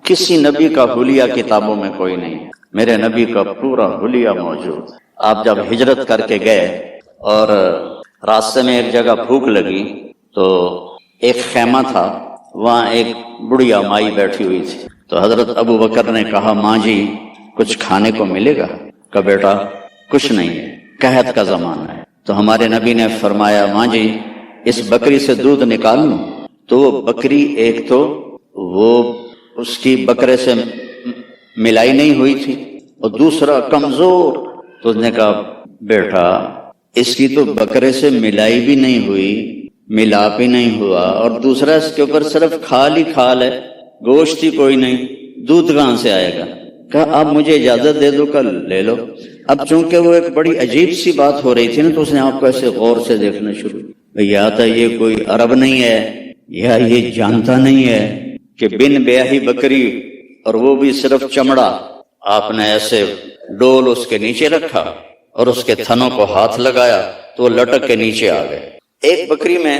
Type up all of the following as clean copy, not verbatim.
کسی نبی کا حلیہ کتابوں میں کوئی نہیں، میرے نبی کا پورا حلیہ موجود۔ آپ جب ہجرت کر کے گئے اور راستے میں ایک جگہ بھوک لگی تو ایک خیمہ تھا، وہاں ایک بڑھیا مائی بیٹھی ہوئی تھی، تو حضرت ابو بکر نے کہا ماں جی کچھ کھانے کو ملے گا؟ کہا بیٹا کچھ نہیں ہے، قحط کا زمانہ ہے۔ تو ہمارے نبی نے فرمایا ماں جی اس بکری سے دودھ نکال لوں؟ تو وہ بکری ایک تو وہ اس کی بکرے سے ملائی نہیں ہوئی تھی، اور دوسرا کمزور، تو اس نے کہا بیٹا اس کی تو بکرے سے ملائی بھی نہیں ہوئی، ملاپ بھی نہیں ہوا، اور دوسرا اس کے اوپر صرف کھال ہی کھال ہے، گوشت ہی کوئی نہیں، دودھ کہاں سے آئے گا؟ کہا اب مجھے اجازت دے دو، کل لے لو۔ اب چونکہ وہ ایک بڑی عجیب سی بات ہو رہی تھی نا، تو اس نے آپ کو ایسے غور سے دیکھنا شروع، یا تو یہ کوئی عرب نہیں ہے، یا یہ جانتا نہیں ہے کہ بن بیاہی بکری اور وہ بھی صرف چمڑا، آپ نے ایسے ڈول اس کے نیچے رکھا اور اس کے تھنوں کو ہاتھ لگایا تو وہ لٹک کے نیچے آ گئے۔ ایک بکری میں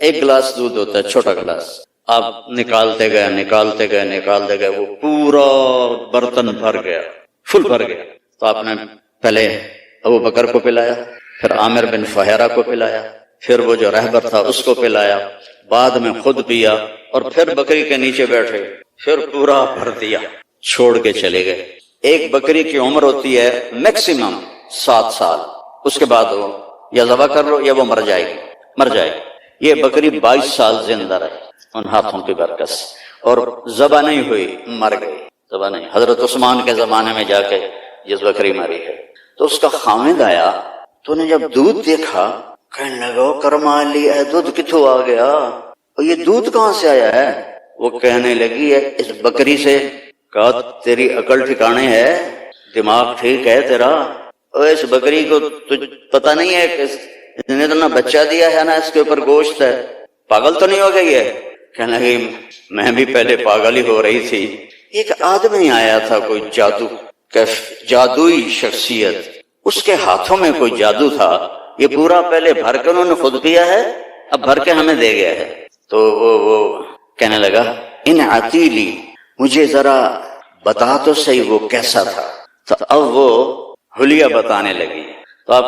ایک گلاس دودھ ہوتا ہے، چھوٹا گلاس، آپ نکالتے گئے وہ پورا برتن بھر گیا، فل بھر گیا۔ تو آپ نے پہلے ابو بکر کو پلایا، پھر عامر بن فہیرہ کو پلایا، پھر وہ جو رہبر تھا اس کو پلایا، بعد میں خود پیا، اور پھر بکری کے نیچے بیٹھے، پھر پورا بھر دیا، چھوڑ کے چلے گئے۔ ایک بکری کی عمر ہوتی ہے میکسیمم 7 سال، اس کے بعد وہ یا ذبح کر لو یا وہ مر جائے گی۔ یہ بکری 22 سال زندہ رہی ان ہاتھوں کی برکت سے، اور ذبح نہیں ہوئی، مر گئی، ذبح نہیں۔ حضرت عثمان کے زمانے میں جا کے جس بکری مری ہے، تو اس کا خامد آیا، تو نے جب دودھ دیکھا کہنے لگا کرما لی ہے، دودھ کتوں آ گیا، اور یہ دودھ کہاں سے آیا ہے؟ وہ کہنے لگی ہے اس بکری سے۔ کہا تیری عقل ٹھکانے ہے، دماغ ٹھیک ہے تیرا؟ اور اس بکری کو پتہ نہیں ہے کہ اس نے اتنا بچہ دیا ہے نا، اس کے اوپر گوشت ہے، پاگل تو نہیں ہو گئی ہے؟ کہنے لگی میں بھی پہلے پاگل ہی ہو رہی تھی۔ ایک آدمی آیا تھا، کوئی جادوئی شخصیت، اس کے ہاتھوں میں کوئی جادو تھا، یہ پورا پہلے بھر کے انہوں نے خود پیا ہے، اب بھر کے ہمیں دے گیا ہے۔ تو وہ کہنے لگا ان عتیلی، مجھے ذرا بتا تو صحیح وہ کیسا تھا۔ تو اب وہ حلیہ بتانے لگی۔ تو آپ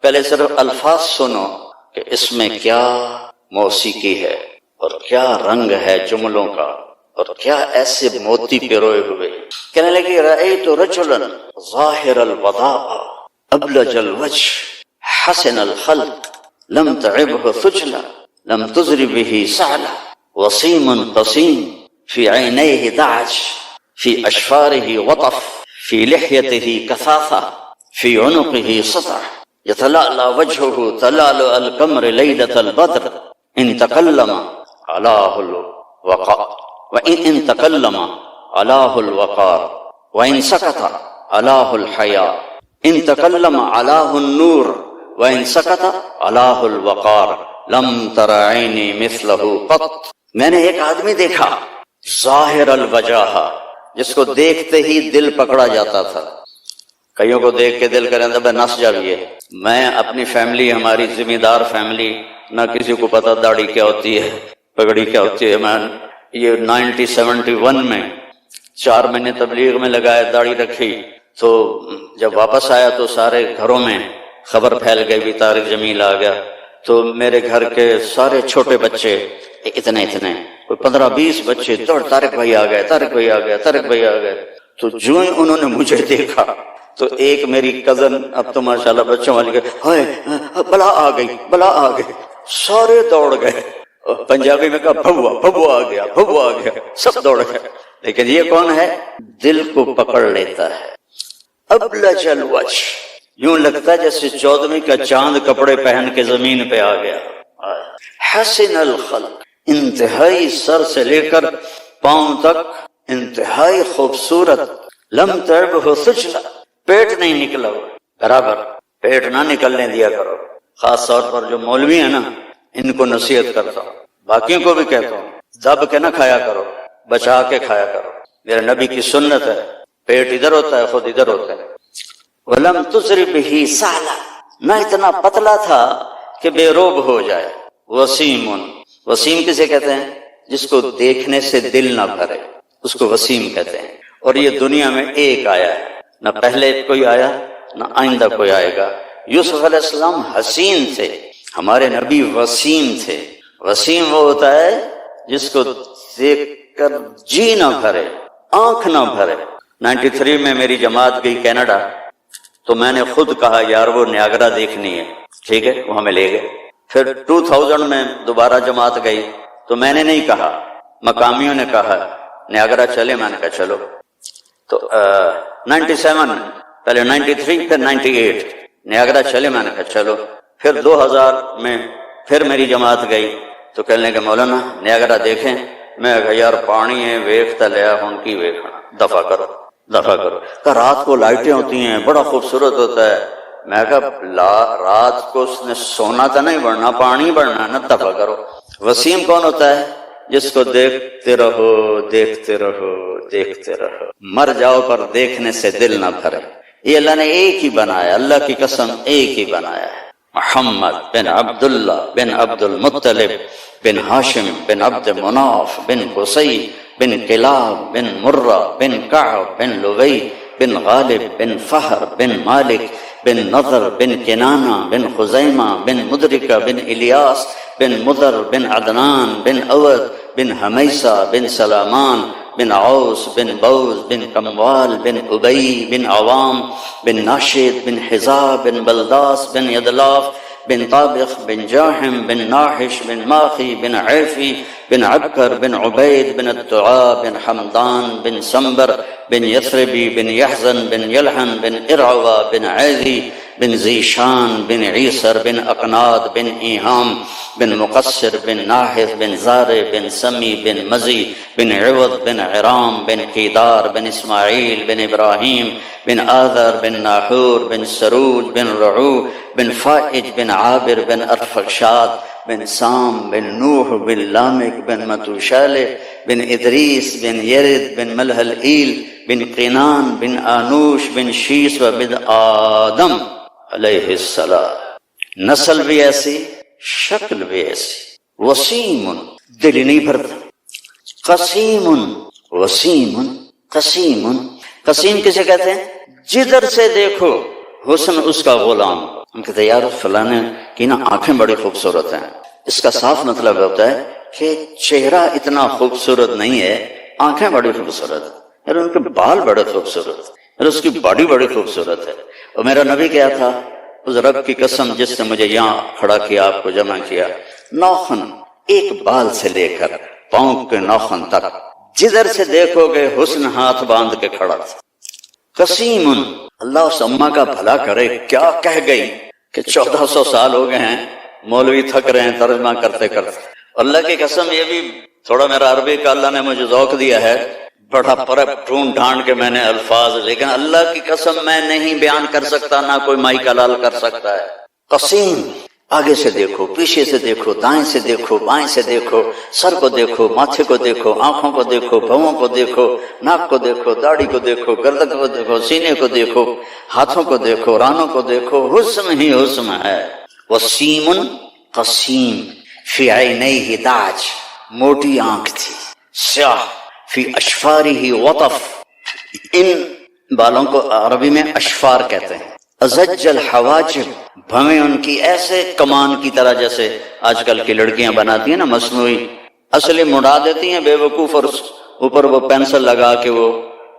پہلے صرف الفاظ سنو کہ اس میں کیا موسیقی ہے اور کیا رنگ ہے جملوں کا، اور کیا ایسے موتی پیروئے ہوئے۔ کہنے لگی رأیت رجلا ظاہر الوضاء ابلج الوجه حسن الخلق لم تعبه ثجلا لم تزر به سعلا وصيم قصيم في عينيه دعج في أشفاره وطف في لحيته كثافة في عنقه سطع يتلألأ وجهه تلألؤ القمر ليلة البدر إن تكلم علاه الوقار وإن تكلم علاه الوقار وإن سكت علاه الحياء إن تكلم علاه النور وإن سكت علاه الوقار لم تر عيني مثله قط۔ میں نے ایک آدمی دیکھا ظاہر الوجاہ، جس کو دیکھتے ہی دل پکڑا جاتا تھا۔ کئیوں کو دیکھ کے دل کریں تو نس جائیے۔ میں اپنی فیملی، ہماری ذمہ دار فیملی، نہ کسی کو پتا داڑھی کیا ہوتی ہے، پگڑی کیا ہوتی ہے۔ میں یہ 1971 میں 4 مہینے تبلیغ میں لگایا، داڑھی رکھی، تو جب واپس آیا تو سارے گھروں میں خبر پھیل گئی بھی طارق جمیل آ گیا۔ تو میرے گھر کے سارے چھوٹے بچے اتنے کوئی 15-20 بچے دوڑ طارق بھائی آ گئے، طارق بھائی آ گئے، طارق بھائی آ گئے۔ تو جو ہی انہوں نے مجھے دیکھا تو ایک میری کزن، اب تو ماشاءاللہ بچوں والی، ہائے بلا آ گئی، بلا آ گئی، سارے دوڑ گئے۔ پنجابی میں کہا بھبو آ گیا، بھبو آ گیا، سب دوڑ گئے۔ لیکن یہ کون ہے؟ دل کو پکڑ لیتا ہے۔ ابلج الوجہ، یوں لگتا ہے جیسے 14ویں کا چاند کپڑے پہن کے زمین پہ آ گیا۔ حسن الخلق، انتہائی سر سے لے کر پاؤں تک انتہائی خوبصورت۔ لم تعبہ سجلا، پیٹ نہیں نکلا ہوا، برابر پیٹ نہ نکلنے دیا کرو۔ خاص طور پر جو مولوی ہیں نا، ان کو نصیحت کرتا ہوں، باقیوں کو بھی کہتا ہوں، دب کے نہ کھایا کرو، بچا کے کھایا کرو۔ میرے نبی کی سنت ہے، پیٹ ادھر ہوتا ہے، خود ادھر ہوتا ہے۔ وَلَمْ تُزْرِ بِهِ سَعْلًا، نہ اتنا پتلا تھا کہ بے روب ہو جائے۔ وسیم، وسیم کسے کہتے ہیں؟ جس کو دیکھنے سے دل نہ بھرے۔ اس کو وسیم کہتے ہیں. اور یہ دنیا میں ایک آیا ہے، نہ پہلے کوئی آیا نہ آئندہ کوئی آئے گا. یوسف علیہ السلام حسین تھے، ہمارے نبی وسیم تھے. وسیم وہ ہوتا ہے جس کو دیکھ کر جی نہ بھرے، آنکھ نہ بھرے. 93 میں میری جماعت گئی کینیڈا، تو میں نے خود کہا یار وہ نیاگرا دیکھنی ہے، ٹھیک ہے، وہ ہمیں لے گئے. پھر 2000 میں دوبارہ جماعت گئی تو میں نے نہیں کہا، مقامیوں نے کہا نیاگرا چلے، میں نے کہا چلو. تو 97 میں، پہلے 93 پھر 98 نیاگرا چلے، میں نے کہا چلو. پھر 2000 میں پھر میری جماعت گئی تو کہنے کہ مولانا نیاگرا دیکھیں. میں کہا یار پانی ہے ویکھتا لیا ہوں کی ویکھنا، دفع کرو دفع کرو. کہ رات کو لائٹیں ہوتی ہیں بڑا خوبصورت ہوتا ہے. میں کہا رات کو اس نے سونا تو نہیں بڑھنا، پانی بڑھنا نا، دفع کرو. وسیم کون ہوتا ہے؟ جس کو دیکھتے رہو دیکھتے رہو دیکھتے رہو، مر جاؤ پر دیکھنے سے دل نہ بھرے. یہ اللہ نے ایک ہی بنایا، اللہ کی قسم ایک ہی بنایا ہے. محمد بن عبداللہ بن عبد المطلب بن ہاشم بن عبد مناف بن قصی بن کلاب بن مرہ بن کعب بن لوی بن غالب بن فہر بن مالک بن نضر بن کنانہ بن خزیمہ بن مدرکہ بن الیاس بن مضر بن عدنان بن اود بن حمیسہ بن سلامان بن عوس بن بوز بن کموال بن ابی بن عوام بن ناشد بن حزاب بن بلداس بن یدلاف بن طابخ بن جاحم بن ناحش بن ماخی بن عیفی بن عبکر بن عبید بن الدعاء بن حمدان بن سنبر بن یثربی بن یحزن بن یلحن بن ارعوا بن عیزی بن زیشان بن عیسر بن اقناد بن ایہام بن مقصر بن ناحث بن زارع بن سمی بن مزی بن عوض بن عرام بن قیدار بن اسماعیل بن ابراہیم بن آذر بن ناحور بن سروج بن رعو بن فائج بن عابر بن ارفخشاد بن سام بن نوح بن لامک بن متوشالح بن ادریس بن یرد بن ملح الایل بن قینان بن آنوش بن شیس و بن آدم علیہ السلام. نسل بھی ایسی، شکل بھی ایسی. وسیم دل نہیں بھرتا. قسیم وسیم قسیم. قسیم کسے کہتے ہیں؟ جدھر سے دیکھو حسن اس کا غلام. ہم کہتے ہیں یار فلانے کی نا آنکھیں بڑی خوبصورت ہیں. اس کا صاف مطلب ہوتا ہے کہ چہرہ اتنا خوبصورت نہیں ہے، آنکھیں بڑی خوبصورت ہیں، یار ان کے بال بڑے خوبصورت ہیں، یار اس کی باڈی بڑی خوبصورت ہے. اور میرا نبی کیا تھا، اس رب کی قسم جس نے مجھے یہاں کھڑا کیا، آپ کو جمع کیا، ناخن ایک بال سے لے کر پاؤں کے ناخن تک جدھر سے دیکھو گے حسن ہاتھ باندھ کے کھڑا تھا. قسیم. اللہ اس اماں کا بھلا کرے، کیا کہہ گئی کہ 1400 سال ہو گئے ہیں مولوی تھک رہے ہیں ترجمہ کرتے کرتے. اللہ کی قسم یہ بھی تھوڑا میرا عربی کا اللہ نے مجھے ذوق دیا ہے، بڑا پرب ڈھونڈ ڈھانڈ کے میں نے الفاظ، لیکن اللہ کی قسم میں نہیں بیان کر سکتا، نہ کوئی مائک حلال کر سکتا ہے. قسیم. آگے سے دیکھو، پیچھے سے دیکھو، دائیں سے دیکھو، بائیں سے دیکھو، سر کو دیکھو، ماتھے کو دیکھو، آنکھوں کو دیکھو، بھووں کو دیکھو، ناک کو دیکھو، داڑھی کو دیکھو، گردن کو دیکھو، سینے کو دیکھو، ہاتھوں کو دیکھو، رانوں کو دیکھو، حسن ہی حسن ہے. وسیم قسیم. فی عینیہ داج، موٹی آنکھ تھی، سیاہ. فی اشفارہ وطف، ان بالوں کو عربی میں اشفار کہتے ہیں. ازج الحواجب، بھویں ان کی ایسے کمان کی طرح جیسے آج کل کی لڑکیاں بناتی ہیں نا مصنوعی، اصلی مڑا دیتی ہیں بے وقوف، اور اوپر وہ پینسل لگا کے وہ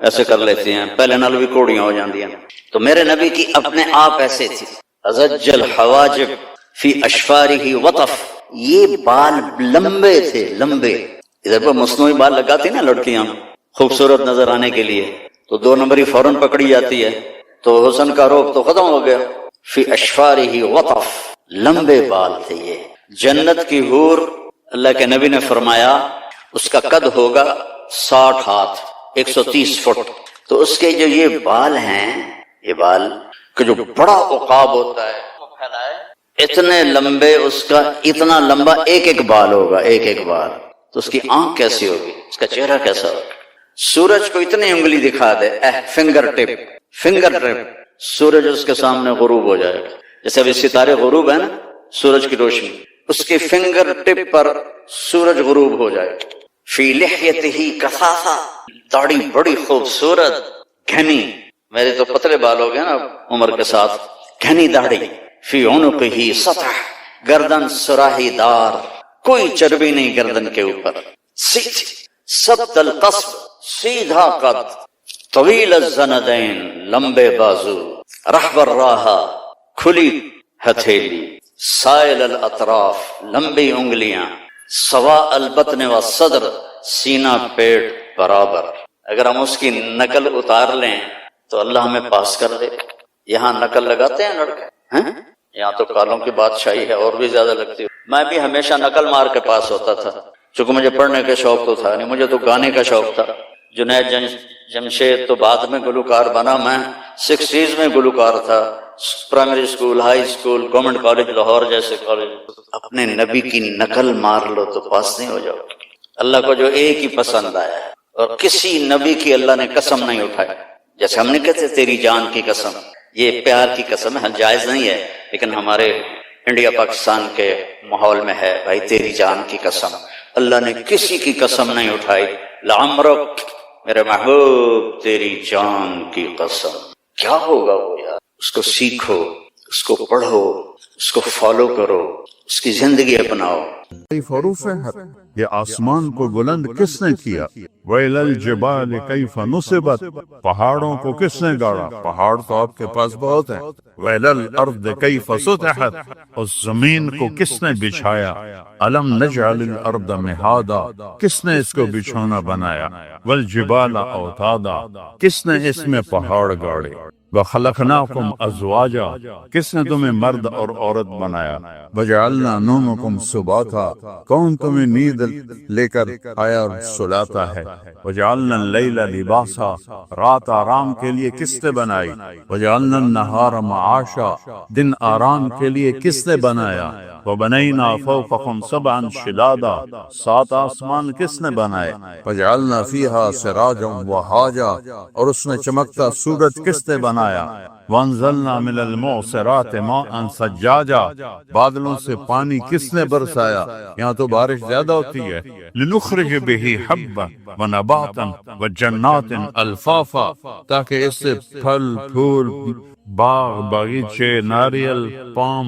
ایسے کر لیتی ہیں، پہلے نال بھی کوڑیاں ہو جاندی ہیں. تو میرے نبی کی اپنے آپ ایسے تھی. ازج الحواجب فی اشفارہ وطف، یہ بال لمبے تھے، لمبے. ادھر پر مصنوعی بال لگاتی نا لڑکیاں خوبصورت نظر آنے کے لیے، تو 2 نمبری فوراً پکڑی جاتی ہے، تو حسن کا روپ تو ختم ہو گیا. فی اشفارہ وطف، لمبے بال تھے یہ. جنت کی حور، اللہ کے نبی نے فرمایا اس کا قد ہوگا 60 ہاتھ، 130 فٹ. تو اس کے جو یہ بال ہیں، یہ بال کہ جو بڑا عقاب ہوتا ہے وہ پھیلائے، اتنے لمبے، اس کا اتنا لمبا ایک ایک بال ہوگا، ایک ایک بال. تو اس کی آنکھ کیسی ہوگی، اس کا چہرہ کیسا ہوگا. سورج کو اتنی انگلی دکھا دے، فنگر ٹپ، فنگر ٹپ، سورج اس کے سامنے غروب ہو جائے گا. جیسے ابھی ستارے غروب ہے نا، سورج کی روشنی، اس کے فنگر ٹپ پر سورج غروب ہو جائے گا. فی لحیتہ کثافہ، داڑھی بڑی خوبصورت گھنی، میرے تو پتلے بال ہو گئے نا عمر کے ساتھ، گھنی داڑھی، فی عنقہ سطح، گردن سراہی دار، کوئی چربی نہیں گردن کے اوپر، سبط القصب، سیدھا قد، طویل الزندین، لمبے بازو، رحب الراحہ، کھلی ہتھیلی، سائل الاطراف، لمبی انگلیاں، سواء البطن والصدر، سینہ پیٹ برابر۔ اگر ہم اس کی نقل اتار لیں تو اللہ ہمیں پاس کر دے۔ یہاں نقل لگاتے ہیں لڑکے، ہیں؟ یہاں تو کالوں کی بادشاہی ہے، اور بھی زیادہ لگتی ہے۔ میں بھی ہمیشہ نقل مار کے پاس ہوتا تھا، چونکہ مجھے پڑھنے کا شوق تو تھا نہیں، مجھے تو گانے کا شوق تھا۔ جنید جمشید تو بعد میں گلوکار بنا، میں 60s میں گلوکار تھا، primary school, high school, government college Lahore جیسے کالج۔ اپنے نبی کی نقل مار لو تو پاس نہیں ہو جاؤ گے۔ اللہ کو جو ایک ہی پسند آیا ہے، اور کسی نبی کی اللہ نے قسم نہیں اٹھائی، جیسے ہم نے کہتے تیری جان کی قسم، یہ پیار کی قسم ہے، جائز نہیں ہے، لیکن ہمارے انڈیا پاکستان کے ماحول میں ہے، بھائی تیری جان کی قسم، اللہ نے کسی کی قسم نہیں اٹھائی۔ لعمرک، میرے محبوب تیری جان کی قسم۔ کیا ہوگا وہ یار؟ اس کو سیکھو، اس کو پڑھو، اس کو فالو کرو، اس کی زندگی اپناؤ۔ کیف رفعت، یہ آسمان کو بلند کس نے کیا؟ ویل الجبال کیف نصبت، پہاڑوں کو کس نے گاڑا؟ پہاڑ تو آپ کے پاس بہت ہیں۔ ویل الارض کیف سطحت، اس زمین کو کس نے بچھایا؟ الم نجعل الارض مہادا، کس نے اس کو بچھونا بنایا؟ والجبال اوتادا، کس نے اس میں پہاڑ گاڑے؟ وَخَلَقْنَاكُمْ أَزْوَاجًا، کس نے تمہیں مرد اور عورت بنایا؟ وَجَعَلْنَا نَوْمَكُمْ سُبَاتًا، کون تمہیں نیند لے کر آیا اور سلاتا ہے؟ وَجَعَلْنَا اللَّيْلَ لِبَاسًا، رات آرام کے لیے کس نے بنائی؟ وَجَعَلْنَا النَّهَارَ مَعَاشًا، دن آرام کے لیے کس نے بنایا؟ وَبَنَيْنَا فَوْقَكُمْ سَبْعًا شِدَادًا، 7 آسمان کس نے بنائے؟ وَجَعَلْنَا فِيهَا سِرَاجًا وَهَاجًا، اور اس میں چمکتا سورج کس نے بنایا؟ وَأَنزَلْنَا مِنَ الْمُعْصِرَاتِ مَاءً ثَجَّاجًا، بادلوں سے پانی کس نے برسایا؟ یہاں تو بارش زیادہ ہوتی ہے۔ لِنُخْرِجَ بِهِ حَبًّا وَنَبَاتًا وَجَنَّاتٍ أَلْفَافًا، تاکہ اس سے پھل پھول، باغ باغیچے، ناریل، پام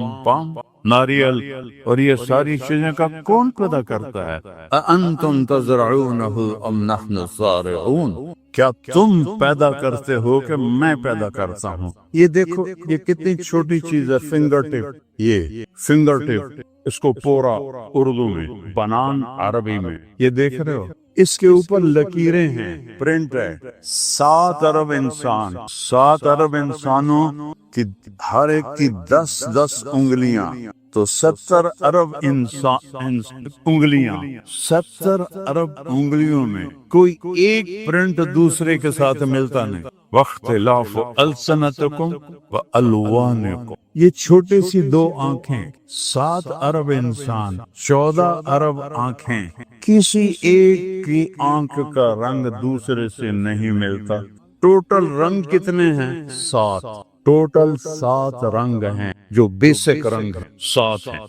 ناریل، اور یہ ساری چیزیں کا کون پیدا کرتا ہے؟ أَأَنْتُمْ تَزْرَعُونَهُ أَمْ نَحْنُ الزَّارِعُونَ، کیا تم پیدا کرتے ہو کہ میں پیدا کرتا ہوں؟ یہ دیکھو یہ کتنی چھوٹی چیز ہے، فنگر ٹپ، یہ فنگر ٹپ، اس کو پورا اردو میں، بنان عربی میں، یہ دیکھ رہے ہو، اس کے اوپر لکیریں ہیں، پرنٹ ہے۔ 7 ارب انسان، 7 ارب انسانوں کی ہر ایک کی 10 انگلیاں، تو 70 ارب انگلیاں، 70 ارب انگلیوں میں کوئی ایک پرنٹ دوسرے کے ساتھ ملتا نہیں۔ واختلاف السنتکم والوانکم، یہ چھوٹی سی 2 آنکھیں، 7 ارب انسان، 14 ارب آنکھیں، کسی ایک کی آنکھ کا رنگ دوسرے سے نہیں ملتا۔ ٹوٹل رنگ کتنے ہیں؟ 7، ٹوٹل 7 رنگ ہیں، جو بیسک رنگ ہیں 7 ہیں۔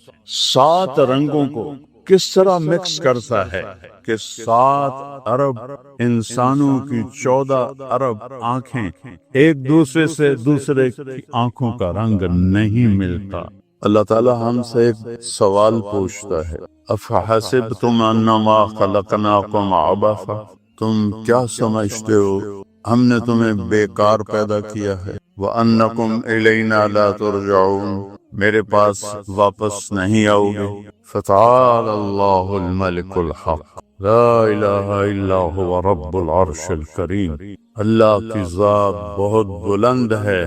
7 رنگوں کو کس طرح مکس کرتا ہے کہ 7 ارب انسانوں کی 14 ارب آنکھیں ایک دوسرے سے دوسرے کی آنکھوں کا رنگ نہیں ملتا۔ اللہ تعالی ہم سے ایک سوال پوچھتا ہے، افحسبتم انما خلقناکم عبثا، تم کیا سمجھتے ہو ہم نے تمہیں بیکار پیدا کیا ہے؟ وَأَنَّكُمْ إِلَيْنَا لَا تُرْجَعُونَ، میرے پاس واپس نہیں آؤ گے۔ فَتَعَالَى اللَّهُ الْمَلِكُ الْحَقُّ لَا إِلَٰهَ إِلَّا هُوَ رَبُّ الْعَرْشِ الْكَرِيمِ، اللہ کی ذات بہت بلند ہے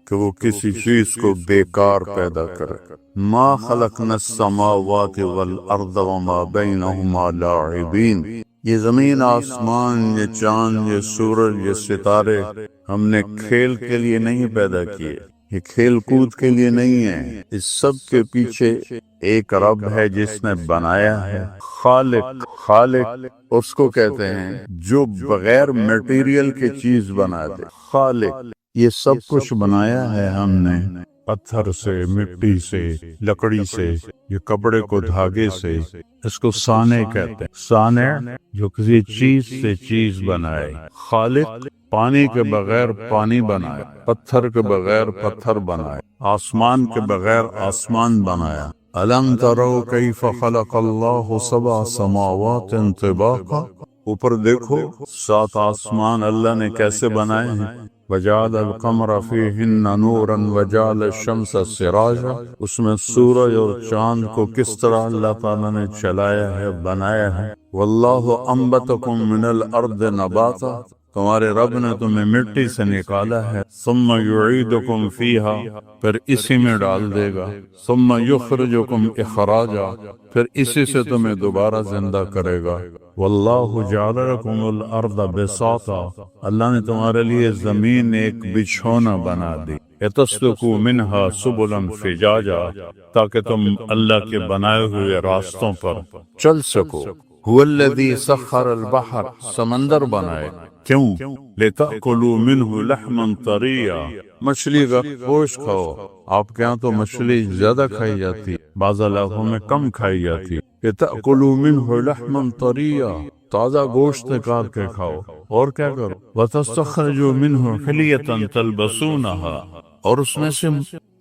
کہ وہ کسی چیز کو بیکار پیدا کرے۔ مَا خَلَقْنَا السَّمَاوَاتِ وَالْأَرْضَ وَمَا بَيْنَهُمَا لَاعِبِينَ، یہ زمین آسمان، یہ چاند، یہ سورج، یہ ستارے ہم نے کھیل کے لیے نہیں پیدا کیے، یہ کھیل کود کے لیے نہیں ہے، اس سب کے پیچھے ایک رب ہے جس نے بنایا ہے۔ خالق اس کو کہتے ہیں جو بغیر میٹیریل کی چیز بنا دے۔ خالق، یہ سب کچھ بنایا ہے ہم نے، پتھر سے، مٹی سے، لکڑی سے، یہ کپڑے کو دھاگے سے، اس کو صانع کہتے ہیں۔ صانع جو کسی چیز سے چیز بنائے، خالق پانی کے بغیر پانی بنائے، پتھر کے بغیر پتھر بنائے، آسمان کے بغیر آسمان بنایا۔ أَلَمْ تَرَوْا كَيْفَ خَلَقَ اللَّهُ سَبْعَ سَمَاوَاتٍ طِبَاقًا، اوپر دیکھو 7 آسمان اللہ نے کیسے بنائے ہیں۔ وَجَعَلَ الْقَمَرَ فِيهِنَّ نُورًا وَجَعَلَ الشَّمْسَ سِرَاجًا، اس میں سورج اور چاند کو کس طرح اللہ تعالیٰ نے چلایا ہے، بنایا ہے۔ وَاللَّهُ أَنبَتَكُم مِّنَ الْأَرْضِ نَبَاتًا، تمہارے رب نے تمہیں مٹی سے نکالا ہے۔ ثم یعیدکم فیہا، پھر اسی میں ڈال دے گا۔ ثم یخرجکم اخراجا، پھر اسی سے تمہیں دوبارہ زندہ کرے گا۔ واللہ جعل لکم الارض بساطا، اللہ نے تمہارے لیے زمین ایک بچھونا بنا دی۔ لتسلکوا منہا سبلا فجاجا، تاکہ تم اللہ کے بنائے ہوئے راستوں پر چل سکو۔ هو الذی سخر البحر، سمندر بنائے، کیوں؟ لتأکلوا منہ لحما طریا، مچھلی کا گوشت کھاؤ۔ آپ کے ہاں تو مچھلی زیادہ کھائی جاتی، بعض علاقوں میں کم کھائی جاتی۔ لتأکلوا منہ لحما طریا، تازہ گوشت نکال کے کھاؤ۔ اور کیا کرو؟ وتستخرجوا منہ حلیۃ تلبسونہا، اور اس میں سے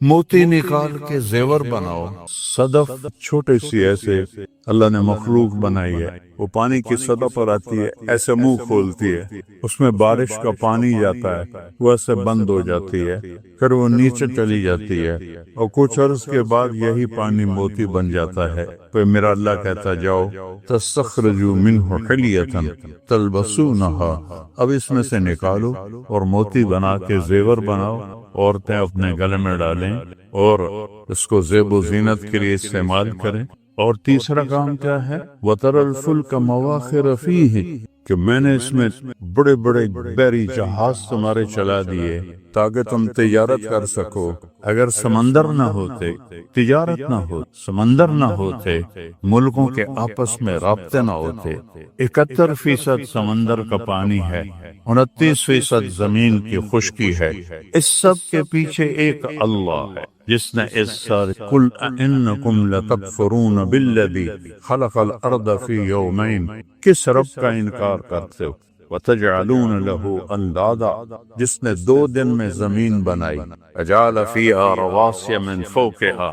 موتی نکال کے زیور بناؤ۔ صدف چھوٹی سی ایسے اللہ نے مخلوق بنائی ہے، وہ پانی کی سطح پر آتی ہے، ایسے منہ کھولتی ہے، اس میں بارش کا پانی جاتا ہے، وہ ایسے بند ہو جاتی ہے، پھر وہ نیچے چلی جاتی ہے، اور کچھ عرض کے بعد یہی پانی موتی بن جاتا ہے۔ پھر میرا اللہ کہتا جاؤ تستخرجوا منہ حلیۃ تلبسونہا، اب اس میں سے نکالو اور موتی بنا کے زیور بناؤ، عورتیں اپنے گلے میں ڈالیں اور اس کو زیب و زینت کے لیے استعمال کریں۔ اور تیسرا کام کیا ہے؟ وَتَرَى الْفُلْكَ مَوَاخِرَ فِيهِ، کہ میں نے اس میں بڑے بڑے بحری جہاز تمہارے چلا دیے تاکہ تم تجارت کر سکو۔ اگر سمندر نہ ہوتے، تجارت نہ ہو، سمندر نہ ہوتے، ملکوں کے آپس میں رابطے نہ ہوتے۔ 71% سمندر کا پانی ہے، 29% زمین کی خشکی ہے۔ اس سب کے پیچھے ایک اللہ ہے جس نے اس سارے قُلْ أَإِنَّكُمْ لَتَكْفُرُونَ بِالَّذِي خَلَقَ الْأَرْضَ فِي يَوْمَيْنِ، کس رب کا انکار کرتے ہو؟ وَتَجْعَلُونَ لَهُ أَنْدَادًا، جس نے 2 دن میں زمین بنائی۔ وَجَعَلَ فِيهَا رَوَاسِيَ مِنْ فَوْقِهَا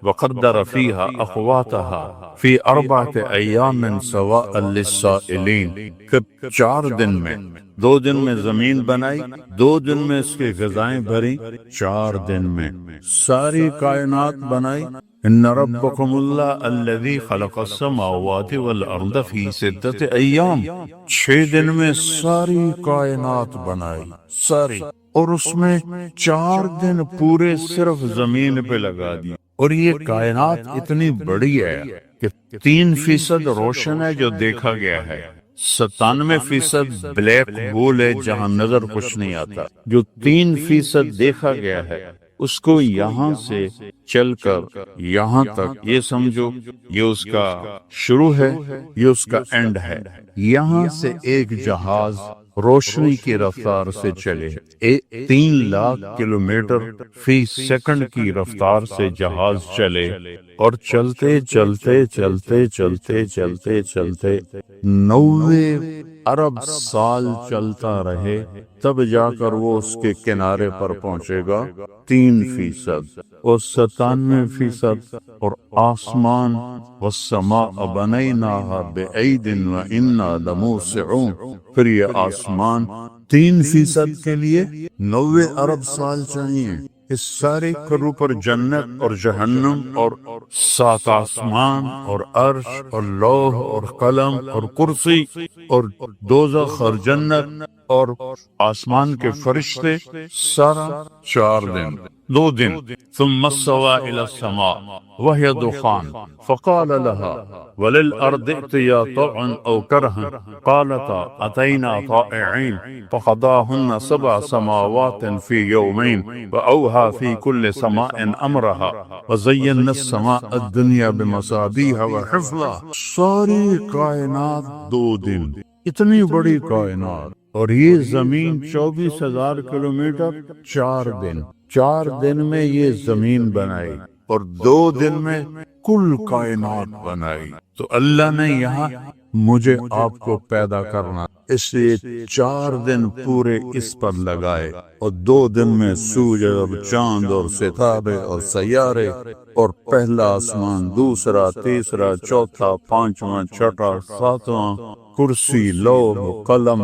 وَقَدَّرَ فِيهَا أَقْوَاتَهَا فِي 4 أَيَّامٍ سَوَاءً لِلسَّائِلِينَ، کہ 4 دن میں، 2 دن میں زمین بنائی، 2 دن میں اس کی غذائیں بھری، 4 دن میں ساری کائنات بنائی۔ ان ربکم اللہ الذی خلق السماوات والارض فی 6 ایام، 6 دن میں ساری کائنات بنائی، ساری، اور اس میں 4 دن پورے صرف زمین پہ لگا دی۔ اور یہ کائنات اتنی بڑی ہے کہ 3% روشن ہے جو دیکھا گیا ہے، 97% بلیک ہول ہے جہاں نظر کچھ نہیں آتا۔ جو 3% دیکھا گیا ہے اس کو یہاں سے چل کر یہاں تک، یہ سمجھو یہ اس کا شروع ہے، یہ اس کا اینڈ ہے۔ یہاں سے ایک جہاز روشنی کی رفتار سے چلے، 3 لاکھ کلومیٹر فی سیکنڈ کی رفتار سے جہاز چلے، اور چلتے چلتے چلتے چلتے چلتے چلتے 90 ارب سال چلتا رہے، تب جا کر وہ اس کے کنارے پر پہنچے گا۔ 3% اور 97%، اور آسمان والسماء بنیناها بأید وإنا لموسعون، پھر یہ آسمان 3% کے لیے 90 ارب سال چاہیے۔ اس سارے کرو پر جنت اور جہنم اور 7 آسمان اور عرش اور لوح اور قلم اور کرسی اور دوزخ اور جنت اور آسمان کے فرشتے، سارا 4 دن، 2 دن۔ ثم استوى إلى السماء وهي دخان فقال لها وللأرض ائتيا طوعا أو كرها قالتا أتينا طائعين فقضاهن 7 سماوات في يومين وأوحى في كل سماء أمرها وزينا السماء الدنيا بمصابيح وحفظا۔ ساری کائنات 2 دن، اتنی بڑی کائنات، اور یہ زمین 24,000 کلومیٹر 4 دن۔ 4 دن میں یہ زمین بنائی اور 2 دن میں کل کائنات بنائی. تو اللہ نے یہاں مجھے آپ کو پیدا کرنا، اس لیے 4 دن پورے اس پر لگائے اور 2 دن میں سورج اور چاند اور ستارے اور سیارے اور پہلا آسمان، دوسرا، تیسرا، چوتھا، پانچواں، چھٹا، ساتواں، کرسی، لوح، قلم،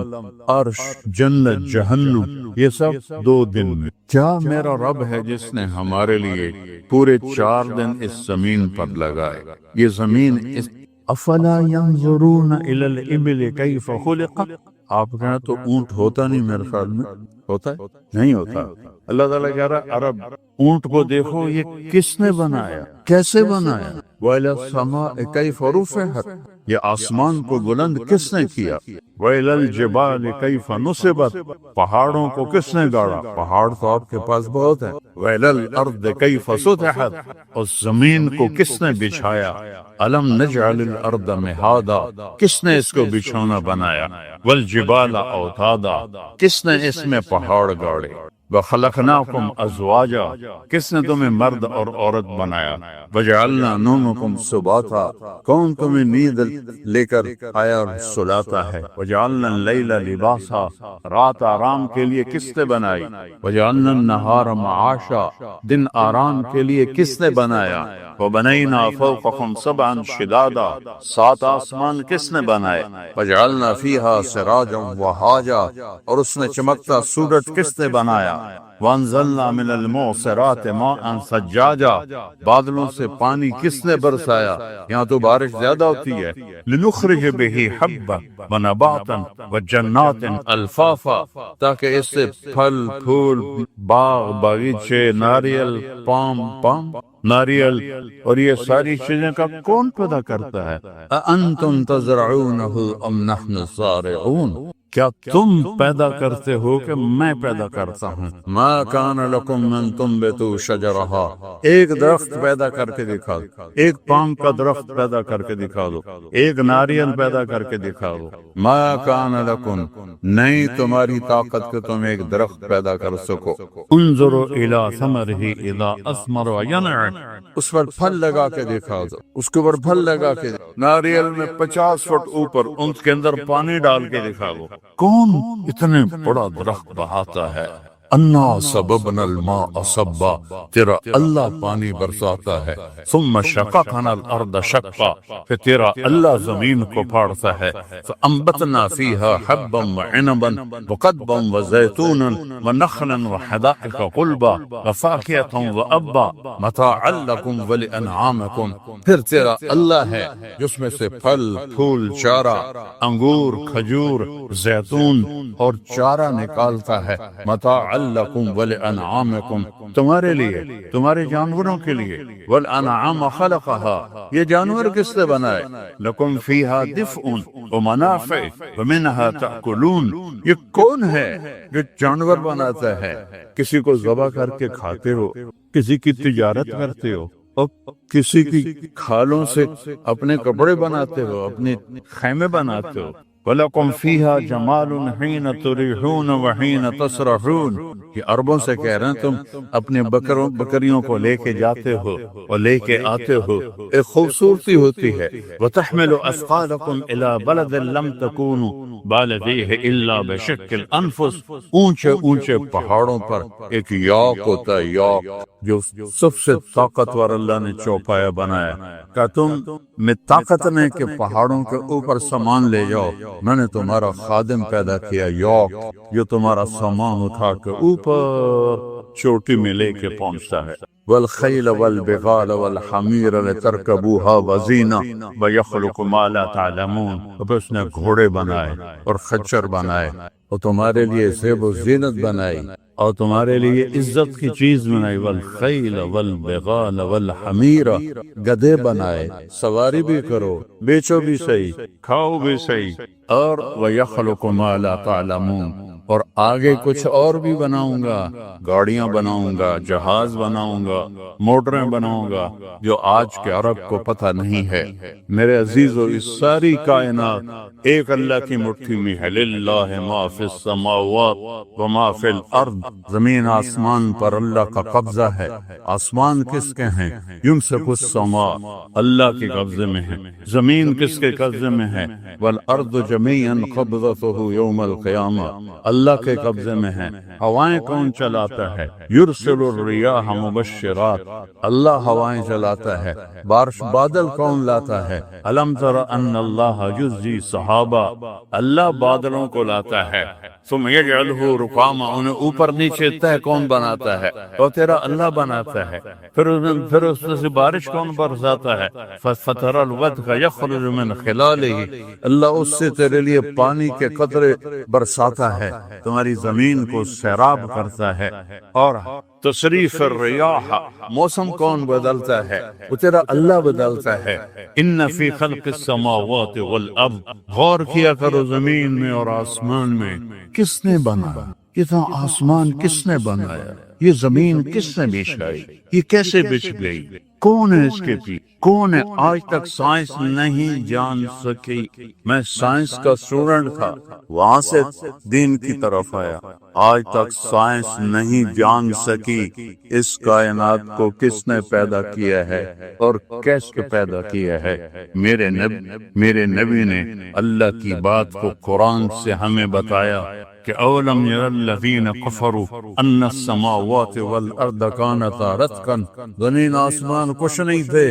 عرش، جنت، جہنم، یہ سب 2 دن میں. کیا میرا رب ہے جس نے ہمارے لیے پورے 4 دن اس زمین پر لگائے. یہ زمین افلا ينظرون الى الابل كيف خلقت. آپ کہنا تو اونٹ ہوتا نہیں، میرے خیال میں ہوتا ہے، نہیں ہوتا. اللہ تعالیٰ کہہ رہا عرب اونٹ کو دیکھو یہ کس نے بنایا، کیسے بنایا. وَإِلَى السَّمَاءِ كَيْفَ رُفِعَتْ. یہ آسمان کو بلند کس نے کیا. وَإِلَى الْجِبَالِ كَيْفَ نُصِبَتْ. پہاڑوں کو کس نے گاڑا، پہاڑ تو آپ کے پاس بہت ہیں. وَإِلَى الْأَرْضِ كَيْفَ سُطِحَتْ. اور زمین کو کس نے بچھایا. أَلَمْ نَجْعَلِ الْأَرْضَ مِهَادًا. کس نے اس کو بچھونا بنایا. وَالْجِبَالَ أَوْتَادًا. کس نے اس میں پہاڑ گاڑے. وَخَلَقْنَاكُمْ أَزْوَاجًا. کس نے تمہیں مرد اور عورت بنایا. وَجَعَلْنَا نَوْمَكُمْ سُبَاتًا. کون تمہیں نیند لے کر آیا اور سلاتا ہے. وَجَعَلْنَا اللَّيْلَ لِبَاسًا. رات آرام کے لیے کس نے بنائی. وَجَعَلْنَا النَّهَارَ مَعَاشًا. دن آرام کے لیے کس نے بنایا. وَبَنَيْنَا فَوْقَكُمْ سَبْعًا شِدَادًا. 7 آسمان کس نے بنائے. وَجَعَلْنَا فِيهَا سِرَاجًا وَهَاجًا. اور اس میں چمکتا سورج کس نے بنایا. وَأَنزَلْنَا مِنَ الْمُعْصِرَاتِ مَاءً ثَجَّاجًا. بادلوں سے پانی کس نے برسایا. یہاں تو بارش زیادہ ہوتی ہے. لِنُخْرِجَ بِهِ حَبًّا وَنَبَاتًا وَجَنَّاتٍ أَلْفَافًا. تاکہ اس سے پھل پھول، باغ باغیچے، ناریل، پام ناریل اور یہ ساری چیزیں کا کون پیدا کرتا ہے. أَأَنْتُمْ تَزْرَعُونَهُ أَمْ نَحْنُ الزَّارِعُونَ. کیا تم پیدا کرتے ہو کہ میں پیدا کرتا ہوں. ما کان لکم ان تنبتوا شجرها. ایک درخت پیدا کر کے دکھا دو، ایک پام کا درخت پیدا کر کے دکھا دو، ایک ناریل پیدا کر کے دکھا دو. ما کان لکم، نہیں تمہاری طاقت کہ تم ایک درخت پیدا کر سکو. انظروا الی ثمرہ اذا اثمر وینع. اس پر پھل لگا کے دکھا دو، اس کے اوپر پھل لگا کے. ناریل میں 50 فٹ اوپر اس کے اندر پانی ڈال کے دکھا دو. کون اتنے بڑا درخت بہاتا ہے. انا سببنا الماء صبا. تیرا اللہ پانی برساتا ہے. ثم شققنا الارض شقا. پھر تیرا اللہ زمین کو پھاڑتا ہے. فانبتنا فيها حبا وعنبا وقضبا وزيتونا ونخلا وحدائق غلبا وفاكهة وابا متاعا لكم ولانعامكم. پھر تیرا اللہ ہے جس میں سے پھل پھول، چارہ، انگور، کھجور، زیتون اور چارہ نکالتا ہے. متاعا لکم ولانعامکم، تمہارے لیے، تمہارے جانوروں کے لیے. والانعام خلقها، یہ جانور کس نے بنائے. لکم فیہا دفء ومنافع ومنہا تأکلون. یہ کون ہے جو جانور بناتا ہے. کسی کو ذبح کر کے کھاتے ہو، کسی کی تجارت کرتے ہو، اور کسی کی کھالوں سے اپنے کپڑے بناتے ہو، اپنے خیمے بناتے ہو. وَلَكُمْ فِيهَا جَمَالٌ حِينَ تُرِيحُونَ وَحِينَ تَسْرَحُونَ. یہ عربوں سے کہہ رہے ہیں تم اپنے بکریوں کو لے کے جاتے ہو اور لے کے آتے ہو. ایک خوبصورتی ہوتی ہے. وَتَحْمِلُ أَثْقَالَكُمْ إِلَى بَلَدٍ لَمْ تَكُونُوا بَالِغِيهِ إِلَّا بِشِقِّ الْأَنفُسِ. اونچے اونچے پہاڑوں پر ایک یاق ہوتا ہے، یاق جو سب سے طاقتور اللہ نے چوپایا بنایا. کہ تم میں طاقت نہیں کہ پہاڑوں کے اوپر سامان لے جاؤ. میں نے تمہارا خادم پیدا کیا، یوک، جو تمہارا سامان اٹھا کے اوپر چوٹی میں لے کے پہنچتا ہے. والخیل والبغال والحمیر لترکبوها وزینہ ویخلق ما لا تعلمون. اور اس نے گھوڑے بنائے اور خچر بنائے اور تمہارے لیے زیب و زینت بنائی اور تمہارے لیے عزت کی چیز بنائی. والخیل والبغال والحمیر، گدھے بنائے، سواری بھی کرو، بیچو بھی صحیح، کھاؤ بھی صحیح. اور وَيَخْلُقُ مَا لَا تَعْلَمُونَ، اور آگے کچھ اور بھی بناؤں گا، گاڑیاں بناؤں گا، جہاز بناؤں گا، موٹریں بناؤں گا جو آج کے عرب کو پتہ نہیں ہے۔ میرے عزیزو، اس ساری کائنات ایک اللہ کی مٹھی میں ہے۔ للہ ما فی السماوات وما فی الارض، زمین آسمان پر اللہ کا قبضہ ہے۔ آسمان کس کے ہیں؟ یمسک السماء، اللہ کے قبضے میں ہے۔ زمین کس کے قبضے میں ہے؟ والارض جميعا قبضته یوم القیامہ، اللہ کے قبضے میں ہے۔ ہوائیں کون چلاتا ہے؟ یرسل الریاح مبشرات، اللہ ہوائیں چلاتا ہے۔ بارش بادل کون لاتا ہے؟ الم تر ان اللہ یزجی سحابا، اللہ بادلوں کو لاتا ہے۔ ثم یجعلہ رکاما، انہیں اوپر نیچے تہ کون بناتا ہے؟ وہ تیرا اللہ بناتا ہے۔ پھر اس سے بارش کون برساتا ہے؟ فترى الودق یخرج من خلالہ، اللہ اس سے تیرے لیے پانی کے قطرے برساتا ہے، تمہاری زمین کو سیراب کرتا ہے۔ اور تصریف الریاح، موسم کون بدلتا ہے؟ وہ تیرا اللہ بدلتا ہے۔ ان فی خلق السماوات والارض، غور کیا کرو زمین میں اور آسمان میں، کس نے بنایا؟ اتنا آسمان کس نے بنایا؟ یہ زمین کس نے بچھائی؟ یہ کیسے بچھ گئی؟ کون ہے اس کے پیچھے؟ کون ہے؟ آج تک سائنس نہیں جان سکی۔ میں سائنس کا اسٹوڈنٹ تھا، وہاں سے دین کی طرف آیا۔ آج تک سائنس نہیں جان سکی اس کائنات کو کس نے پیدا کیا ہے اور کیسے پیدا کیا ہے۔ میرے نبی نے اللہ کی بات کو قرآن سے ہمیں بتایا کہ اولم یر الذین کفروا ان السماوات والارض کانتا رتقا، زمین آسمان کچھ نہیں تھے،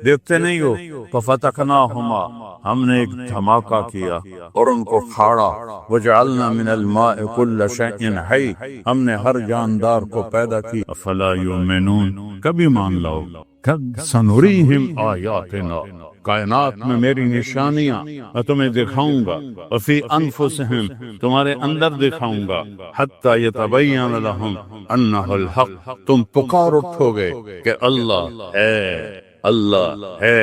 دیکھتے نہیں ہو؟ ففتقناہما، ہم نے ایک دھماکہ کیا اور ان کو پھاڑا۔ وجعلنا من الماء کل شیء حی، ہم نے ہر جاندار کو پیدا کی۔ افلا یؤمنون، کبھی مان لو۔ سنریہم آیاتنا، کائنات میں میری نشانیاں میں تمہیں دکھاؤں گا۔ وفی انفسہم، تمہارے اندر دکھاؤں گا۔ حتی یتبین لہم انہ الحق، تم پکار اٹھو گے کہ اللہ ہے، اللہ ہے۔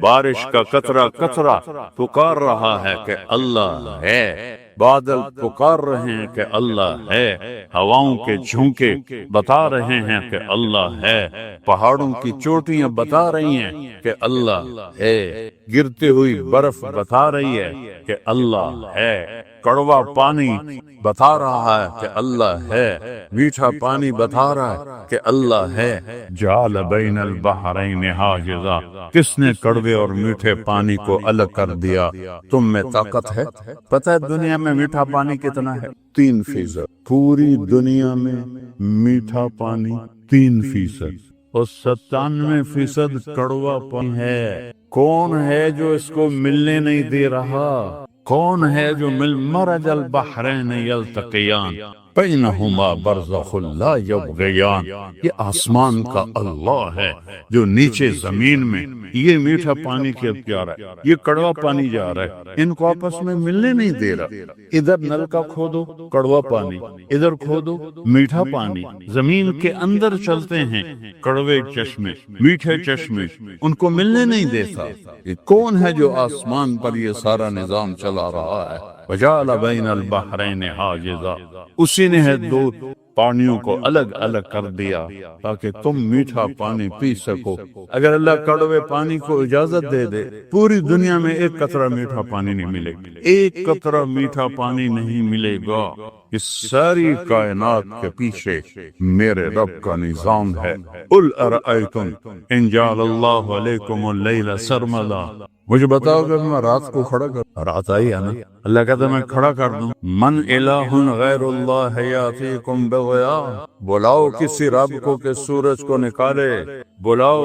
بارش کا قطرہ قطرہ پکار رہا ہے کہ اللہ ہے، بادل پکار رہے ہیں کہ اللہ ہے، ہواؤں کے جھونکے بتا رہے ہیں کہ اللہ ہے، پہاڑوں کی چوٹیاں بتا رہی ہیں کہ اللہ ہے، گرتی ہوئی برف بتا رہی ہے کہ اللہ ہے، کڑوا پانی بتا رہا ہے کہ اللہ ہے، میٹھا پانی بتا رہا ہے کہ اللہ ہے۔ جعل بین البحرین حاجزا، کس نے کڑوے اور میٹھے پانی کو الگ کر دیا؟ تم میں طاقت ہے؟ پتہ ہے دنیا میں میٹھا پانی کتنا ہے؟ 3%۔ پوری دنیا میں میٹھا پانی 3%، اور 97% کڑوا پانی ہے۔ کون ہے جو اس کو ملنے نہیں دے رہا؟ کون ہے جو مرج البحرین یلتقیان بینہما برزخ لا یبغیان، یہ آسمان کا اللہ ہے جو نیچے زمین میں یہ میٹھا پانی کے پیارا ہے، یہ کڑوا پانی جا رہا ہے، ان کو آپس میں ملنے نہیں دے رہا۔ ادھر نل کا کھودو کڑوا پانی، ادھر کھودو میٹھا پانی، زمین کے اندر چلتے ہیں کڑوے چشمے، میٹھے چشمے، ان کو ملنے نہیں دیتا۔ یہ کون ہے جو آسمان پر یہ سارا نظام چلا رہا ہے؟ وجعل بین البحرین حاجزا، اسی نے ہے دو پانیوں کو الگ الگ کر دیا تاکہ تم میٹھا پانی پی سکو۔ اگر اللہ کڑوے پانی کو اجازت دے دے، پوری دنیا میں ایک قطرہ میٹھا پانی نہیں ملے گا، ایک قطرہ میٹھا پانی نہیں ملے گا۔ اس ساری کائنات کے پیچھے میرے رب کا نظام ہے۔ قل ارأیتم ان جعل اللہ علیکم اللیل سرمدا، مجھے بتاؤ کہ میں رات کو کھڑا کر، رات آئی ہے نا، اللہ کہتا ہے میں کھڑا کر دوں۔ من الہ غیر اللہ یاتیکم بضیاء، بلاؤ کسی رب کو کہ سورج کو نکالے، بلاؤ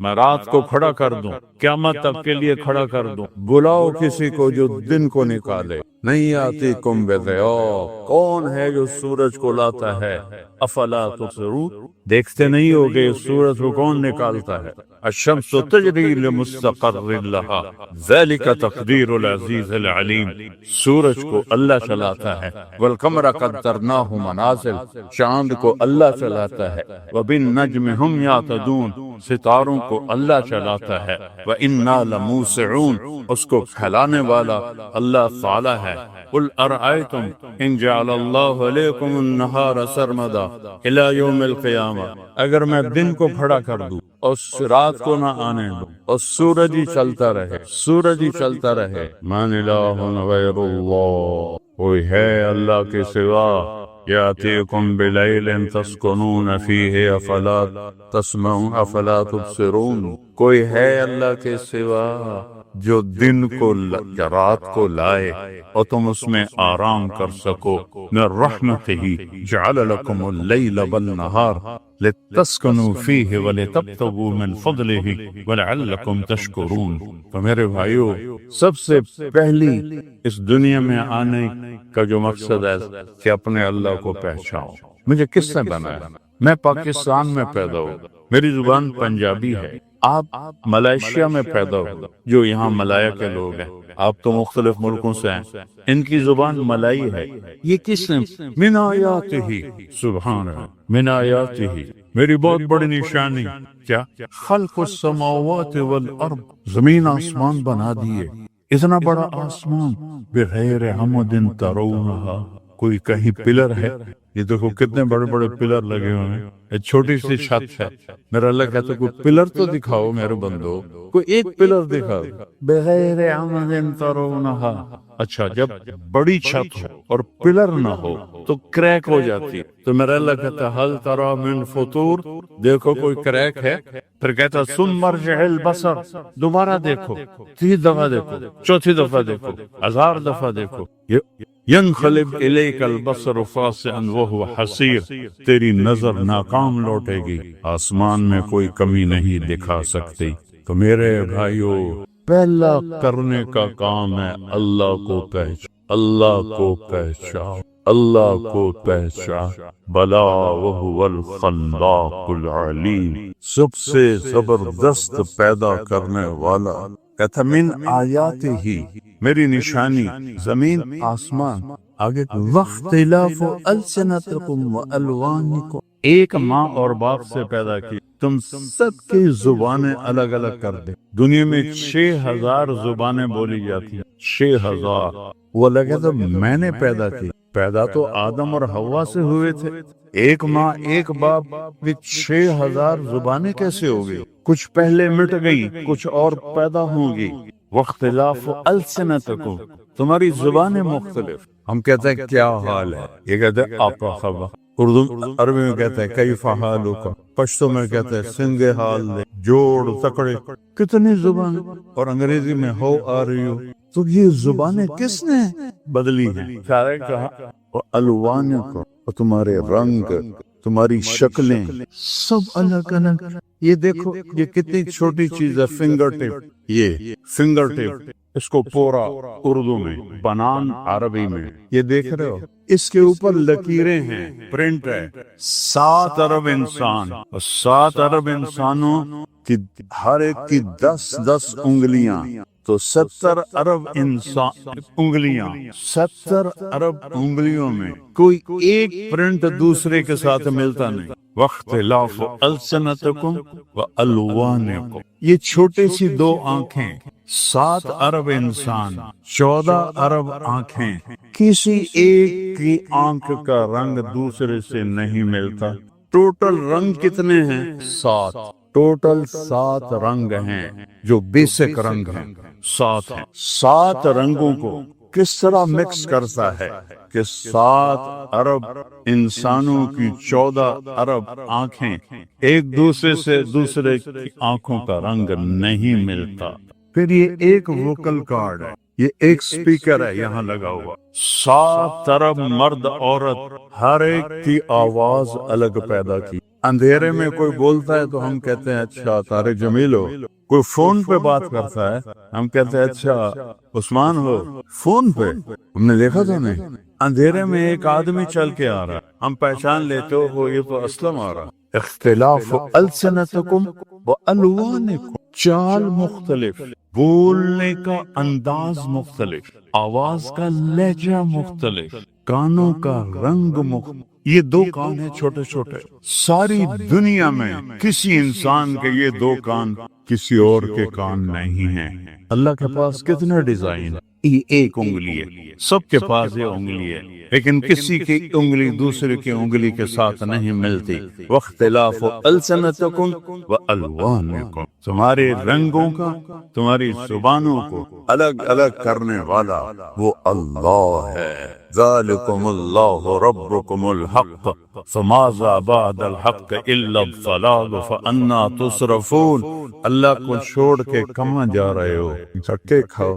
میں رات کو کھڑا کر دوں، قیامت تک کے لیے کھڑا کر دوں، بلاؤ کسی کو جو دن کو نکالے۔ نہیں آتی کم بضیاء، کون ہے جو سورج کو لاتا ہے؟ افلا تبصرون، دیکھتے نہیں ہوگے سورج کو کون نکالتا ہے؟ الشمس تجری لمستقر لها ذلك تقدیر العزیز العلیم، سورج کو اللہ چلاتا ہے، والقمر قدرناه منازل، چاند کو اللہ چلاتا ہے، وبالنجم هم یهتدون، ستاروں کو اللہ چلاتا ہے، وإنا لموسعون، اس کو پھیلانے والا اللہ تعالی ہے۔ قل ارأیتم ان جعل اللہ علیکم النہار سرمدا الی یوم القیامہ، اگر میں دن کو کھڑا کر دوں اور رات کو نہ آنے دوں اور سورج ہی چلتا رہے، سورج ہی چلتا رہے، من الہ غیر اللہ، کوئی ہے اللہ کے سوا، یاتیکم بلیل تسکنون فیہ افلا تسمعون افلا تبصرون، کوئی ہے اللہ کے سوا جو دن کو یا رات کو لائے اور تم اس میں آرام کر سکو، من رحمتہ جعل لکم اللیل والنہار لتسکنوا فیہ ولتبتغوا من فضلہ ولعلکم تشکرون۔ تو میرے بھائیو، سب سے پہلی اس دنیا میں آنے کا جو مقصد ہے کہ اپنے اللہ کو پہچاؤ۔ مجھے کس نے بنایا؟ میں پاکستان میں پیدا ہوا، میری زبان پنجابی ہے، آپ ملائیشیا میں پیدا ہو، جو یہاں ملایا کے لوگ ہیں، آپ تو مختلف ملکوں سے ہیں، ان کی زبان ملائی ہے۔ یہ کس نے؟ من آیاتہ، سبحان اللہ، من آیاتہ، میری بہت بڑی نشانی کیا؟ خلق السماوات والارض، زمین آسمان بنا دیے، اتنا بڑا آسمان، بغیر عمد ترونہا، کوئی کہیں پلر ہے؟ یہ دیکھو کتنے بڑے بڑے پلر لگے ہوئے ہیں، ایک چھوٹی سی چھت ہے، میرا اللہ کہتا ہے کوئی پلر تو دکھاؤ میرے بندو، کوئی ایک پلر دکھاؤ، بغیر عمد ترونہا۔ اچھا، جب بڑی چھت ہو اور پلر نہ ہو تو کریک ہو جاتی، تو میرا اللہ کہتا ہے حل تری من فطور، دیکھو کوئی کریک ہے؟ پھر کہتا ہے ثم ارجع البصر، دوبارہ دیکھو، 3 دفعہ دیکھو، 4تھی دفعہ دیکھو، 1000 دفعہ دیکھو، ینقلب الیک البصر خاسئا وهو حسیر، تیری نظر ناکام لوٹے گی، آسمان میں کوئی کمی نہیں دکھا سکتی۔ تو میرے بھائیو، پہلا کرنے کا کام ہے اللہ کو پہچان، اللہ کو پہچان، اللہ کو پہچان، بلا وهو الخلاق العلیم، سب سے زبردست پیدا کرنے والا۔ کہتا من آیات ہی، میری نشانی زمین آسمان، آگے واختلاف السنتکم والوانکم، ایک ماں اور باپ سے پیدا کی، تم سب کی زبانیں الگ الگ کر دے۔ دنیا میں 6000 زبانیں بولی جاتی ہیں، 6000۔ وہ لگا تو میں نے پیدا کی، پیدا تو آدم اور حوا سے ہوئے تھے، ایک ماں ایک باپ بھی 6000 زبانیں کیسے ہو گئی؟ کچھ پہلے مٹ گئی، کچھ اور پیدا ہوں گی۔ واختلاف السنتکم، تمہاری زبانیں مختلف۔ ہم کہتے ہیں کیا حال ہے، یہ کہتے ہیں آپ کا خبر، اردو عربی میں کہتے ہیں کیف حالک، پشتو میں کہتے ہیں سنگے حال دے، جوڑ تکڑے، کتنی زبان، اور انگریزی میں ہو آر یو۔ تو یہ زبانیں کس نے بدلی ہیں؟ سارے کہا الوانکم، اور تمہارے رنگ، تمہاری شکلیں سب الگ الگ۔ یہ دیکھو یہ کتنی چھوٹی چیز ہے، فنگر ٹپ، یہ فنگر ٹپ، اس کو پورا اردو میں، بنان عربی میں، یہ دیکھ رہے ہو، اس کے اوپر لکیریں ہیں، پرنٹ ہے۔ 7 ارب انسان، اور 7 ارب انسانوں کی ہر ایک کی 10 انگلیاں، تو 70 ارب انسان انگلیاں، 70 ارب انگلیوں میں کوئی ایک پرنٹ دوسرے کے ساتھ ملتا نہیں۔ واختلاف السنتکم والوانکم، یہ چھوٹی سی 2 آنکھیں، 7 ارب انسان، 14 ارب آنکھیں، کسی ایک کی آنکھ کا رنگ دوسرے سے نہیں ملتا۔ ٹوٹل رنگ کتنے ہیں؟ 7، ٹوٹل 7 رنگ ہیں، جو بیسک رنگ ہیں 7 ہیں۔ 7 رنگوں کو کس طرح مکس کرتا ہے کہ 7 ارب انسانوں کی 14 ارب آنکھیں، ایک دوسرے سے دوسرے کی آنکھوں کا رنگ نہیں ملتا۔ پھر یہ ایک ووکل کارڈ ہے، یہ ایک سپیکر ہے یہاں لگا ہوا، 7 ارب مرد عورت، ہر ایک کی آواز الگ پیدا کی۔ اندھیرے میں کوئی بولتا ہے تو ہم کہتے ہیں اچھا طارق جمیل ہو، کوئی فون پہ بات کرتا ہے، ہم کہتے ہیں اچھا عثمان ہو، فون پہ ہم نے دیکھا تھا نہیں، اندھیرے میں ایک آدمی چل کے آ رہا ہے، ہم پہچان لیتے ہو یہ تو اسلم آ رہا ہے۔ اختلاف السنتکم والوانکم، چال مختلف، بولنے کا انداز مختلف، آواز کا لہجہ مختلف، کانوں کا رنگ مختلف۔ یہ دو کان ہیں چھوٹے چھوٹے، ساری دنیا میں کسی انسان کے یہ دو کان کسی اور کے کان نہیں ہیں۔ اللہ کے پاس کتنے ڈیزائن، یہ ایک انگلی ہے، سب کے پاس یہ انگلی ہے، لیکن کسی کی انگلی دوسرے کی انگلی کے ساتھ نہیں ملتی۔ واختلاف السنتکم والوانکم، تمہارے رنگوں کا، تمہاری زبانوں کو الگ الگ کرنے والا وہ اللہ ہے۔ ذالکم اللہ ربکم الحق فماذا بعد الحق الا الضلال فانا تصرفون۔ اللہ کو چھوڑ کے کہاں جا رہے ہو؟ چکے کھاؤ۔